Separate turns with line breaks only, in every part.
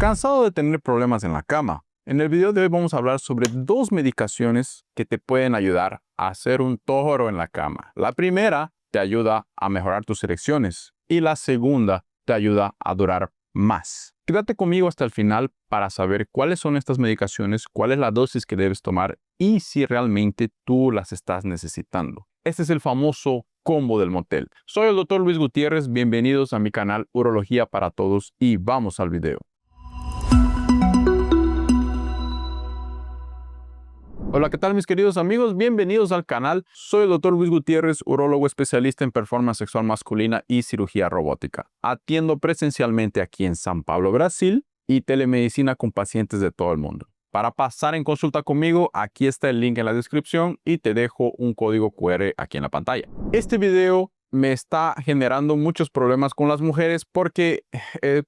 ¿Cansado de tener problemas en la cama? En el video de hoy vamos a hablar sobre dos medicaciones que te pueden ayudar a hacer un toro en la cama. La primera te ayuda a mejorar tus erecciones y la segunda te ayuda a durar más. Quédate conmigo hasta el final para saber cuáles son estas medicaciones, cuál es la dosis que debes tomar y si realmente tú las estás necesitando. Este es el famoso combo del motel. Soy el Dr. Luis Gutiérrez, bienvenidos a mi canal Urología para Todos y vamos al video. Hola, ¿qué tal mis queridos amigos? Bienvenidos al canal. Soy el Dr. Luis Gutiérrez, urólogo especialista en performance sexual masculina y cirugía robótica. Atiendo presencialmente aquí en San Pablo, Brasil, y telemedicina con pacientes de todo el mundo. Para pasar en consulta conmigo, aquí está el link en la descripción y te dejo un código QR aquí en la pantalla. Este video me está generando muchos problemas con las mujeres porque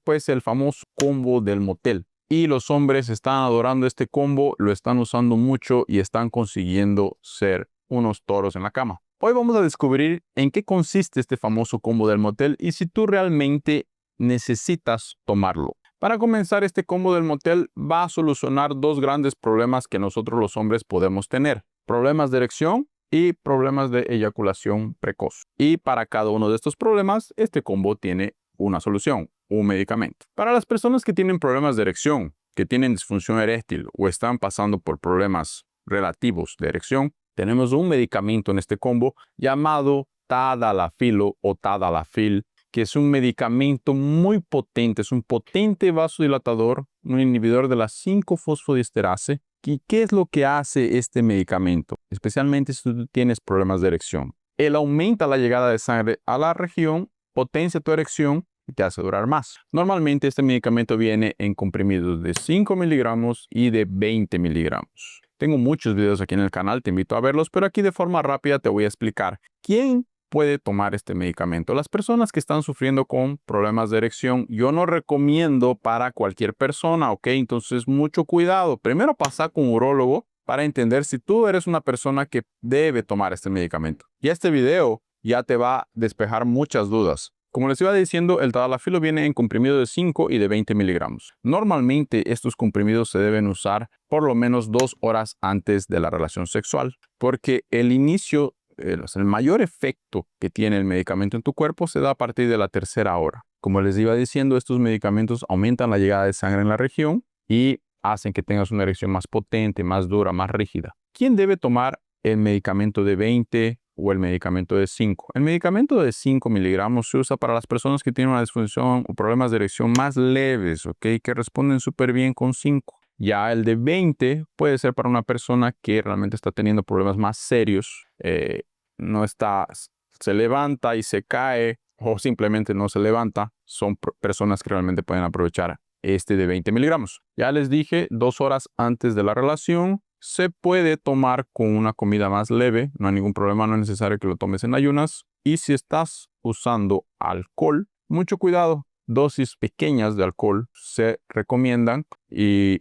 pues el famoso combo del motel. Y los hombres están adorando este combo, lo están usando mucho y están consiguiendo ser unos toros en la cama. Hoy vamos a descubrir en qué consiste este famoso combo del motel y si tú realmente necesitas tomarlo. Para comenzar, este combo del motel va a solucionar dos grandes problemas que nosotros los hombres podemos tener. Problemas de erección y problemas de eyaculación precoz. Y para cada uno de estos problemas, este combo tiene una solución, un medicamento. Para las personas que tienen problemas de erección, que tienen disfunción eréctil o están pasando por problemas relativos de erección, tenemos un medicamento en este combo llamado Tadalafilo o Tadalafil, que es un medicamento muy potente, es un potente vasodilatador, un inhibidor de la 5-fosfodiesterase. ¿Y qué es lo que hace este medicamento? Especialmente si tú tienes problemas de erección. Él aumenta la llegada de sangre a la región, potencia tu erección y te hace durar más. Normalmente este medicamento viene en comprimidos de 5 miligramos y de 20 miligramos. Tengo muchos videos aquí en el canal, te invito a verlos, pero aquí de forma rápida te voy a explicar quién puede tomar este medicamento. Las personas que están sufriendo con problemas de erección, yo no recomiendo para cualquier persona, ¿ok? Entonces, mucho cuidado. Primero pasa con un urólogo para entender si tú eres una persona que debe tomar este medicamento. Y este video ya te va a despejar muchas dudas. Como les iba diciendo, el Tadalafilo viene en comprimido de 5 y de 20 miligramos. Normalmente estos comprimidos se deben usar por lo menos 2 horas antes de la relación sexual, porque el mayor efecto que tiene el medicamento en tu cuerpo se da a partir de la tercera hora. Como les iba diciendo, estos medicamentos aumentan la llegada de sangre en la región y hacen que tengas una erección más potente, más dura, más rígida. ¿Quién debe tomar el medicamento de 20 o el medicamento de 5? El medicamento de 5 miligramos se usa para las personas que tienen una disfunción o problemas de erección más leves, ¿ok? Que responden súper bien con 5. Ya el de 20 puede ser para una persona que realmente está teniendo problemas más serios, se levanta y se cae o simplemente no se levanta. Son personas que realmente pueden aprovechar este de 20 miligramos. Ya les dije, 2 horas antes de la relación. Se puede tomar con una comida más leve, no hay ningún problema, no es necesario que lo tomes en ayunas. Y si estás usando alcohol, mucho cuidado, dosis pequeñas de alcohol se recomiendan y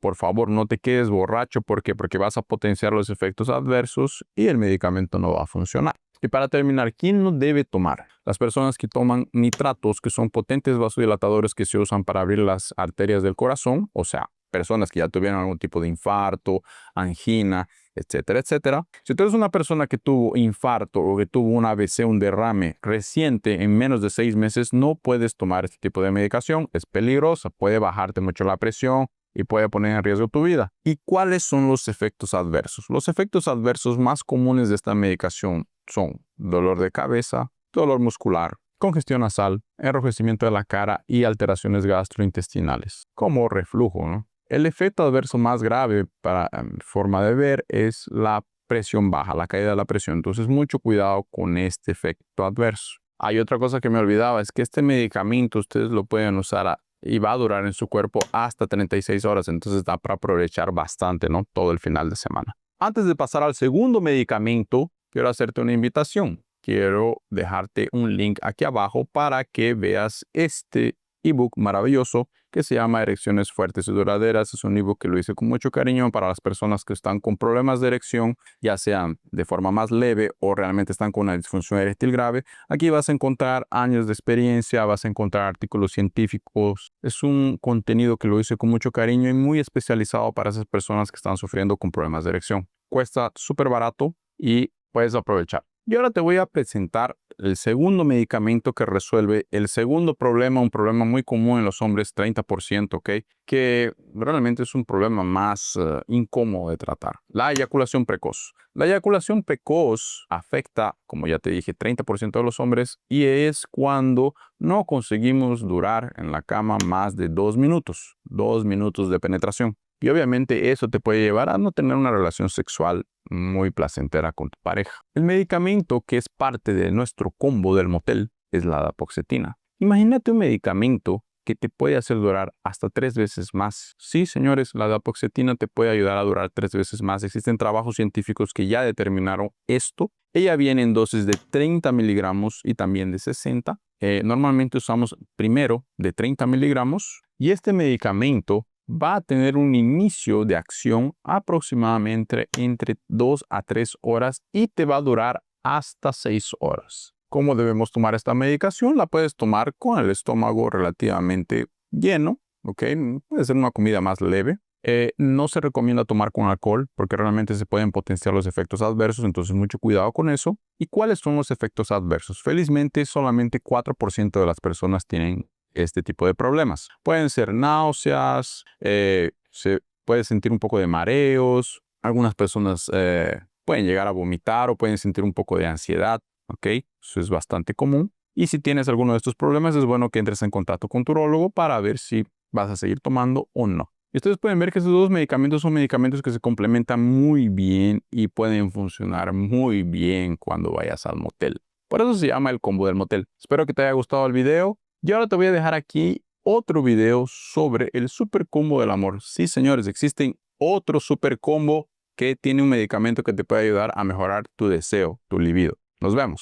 por favor no te quedes borracho. ¿Por qué? Porque vas a potenciar los efectos adversos y el medicamento no va a funcionar. Y para terminar, ¿quién no debe tomar? Las personas que toman nitratos, que son potentes vasodilatadores que se usan para abrir las arterias del corazón, o sea, personas que ya tuvieron algún tipo de infarto, angina, etcétera, etcétera. Si tú eres una persona que tuvo infarto o que tuvo un AVC, un derrame reciente en menos de 6 meses, no puedes tomar este tipo de medicación. Es peligrosa, puede bajarte mucho la presión y puede poner en riesgo tu vida. ¿Y cuáles son los efectos adversos? Los efectos adversos más comunes de esta medicación son dolor de cabeza, dolor muscular, congestión nasal, enrojecimiento de la cara y alteraciones gastrointestinales, como reflujo, ¿no? El efecto adverso más grave para mi forma de ver es la presión baja, la caída de la presión. Entonces, mucho cuidado con este efecto adverso. Hay otra cosa que me olvidaba, es que este medicamento ustedes lo pueden usar y va a durar en su cuerpo hasta 36 horas. Entonces, da para aprovechar bastante, ¿no? Todo el final de semana. Antes de pasar al segundo medicamento, quiero hacerte una invitación. Quiero dejarte un link aquí abajo para que veas este ebook maravilloso que se llama Erecciones Fuertes y Duraderas. Es un ebook que lo hice con mucho cariño para las personas que están con problemas de erección, ya sean de forma más leve o realmente están con una disfunción eréctil grave. Aquí vas a encontrar años de experiencia, vas a encontrar artículos científicos. Es un contenido que lo hice con mucho cariño y muy especializado para esas personas que están sufriendo con problemas de erección. Cuesta súper barato y puedes aprovechar. Y ahora te voy a presentar el segundo medicamento que resuelve el segundo problema, un problema muy común en los hombres, 30%, ¿ok? Que realmente es un problema más incómodo de tratar. La eyaculación precoz. La eyaculación precoz afecta, como ya te dije, 30% de los hombres y es cuando no conseguimos durar en la cama más de 2 minutos. 2 minutos de penetración. Y obviamente eso te puede llevar a no tener una relación sexual muy placentera con tu pareja. El medicamento que es parte de nuestro combo del motel es la dapoxetina. Imagínate un medicamento que te puede hacer durar hasta 3 veces más. Sí, señores, la dapoxetina te puede ayudar a durar 3 veces más. Existen trabajos científicos que ya determinaron esto. Ella viene en dosis de 30 miligramos y también de 60. Normalmente usamos primero de 30 miligramos y este medicamento va a tener un inicio de acción aproximadamente entre 2 a 3 horas y te va a durar hasta 6 horas. ¿Cómo debemos tomar esta medicación? La puedes tomar con el estómago relativamente lleno, ¿ok? Puede ser una comida más leve. No se recomienda tomar con alcohol porque realmente se pueden potenciar los efectos adversos, entonces mucho cuidado con eso. ¿Y cuáles son los efectos adversos? Felizmente solamente 4% de las personas tienen este tipo de problemas. Pueden ser náuseas, se puede sentir un poco de mareos, algunas personas pueden llegar a vomitar o pueden sentir un poco de ansiedad, ¿ok? Eso es bastante común. Y si tienes alguno de estos problemas, es bueno que entres en contacto con tu urólogo para ver si vas a seguir tomando o no. Y ustedes pueden ver que estos dos medicamentos son medicamentos que se complementan muy bien y pueden funcionar muy bien cuando vayas al motel. Por eso se llama el combo del motel. Espero que te haya gustado el video. Y ahora te voy a dejar aquí otro video sobre el super combo del amor. Sí, señores, existen otro super combo que tiene un medicamento que te puede ayudar a mejorar tu deseo, tu libido. Nos vemos.